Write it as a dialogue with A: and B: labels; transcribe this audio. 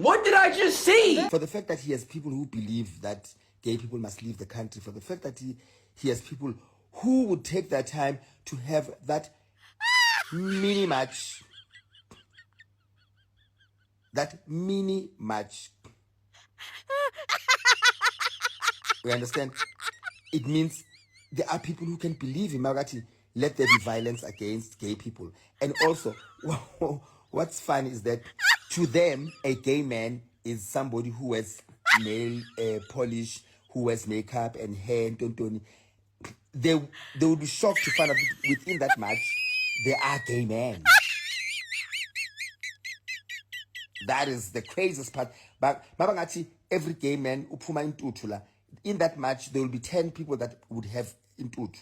A: What did I just see?
B: For the fact that he has people who believe that gay people must leave the country, for the fact that he has people who would take their time to have that mini match. That mini match. We understand? It means there are people who can believe in Magati. Let there be violence against gay people. And also, what's fun is that to them, a gay man is somebody who wears nail polish, who wears makeup and hair and tontoni. They would be shocked to find out that within that match, there are gay men. That is the craziest part. But Mabangati, every gay man, upuma intutula, in that match, there will be 10 people that would have intutu.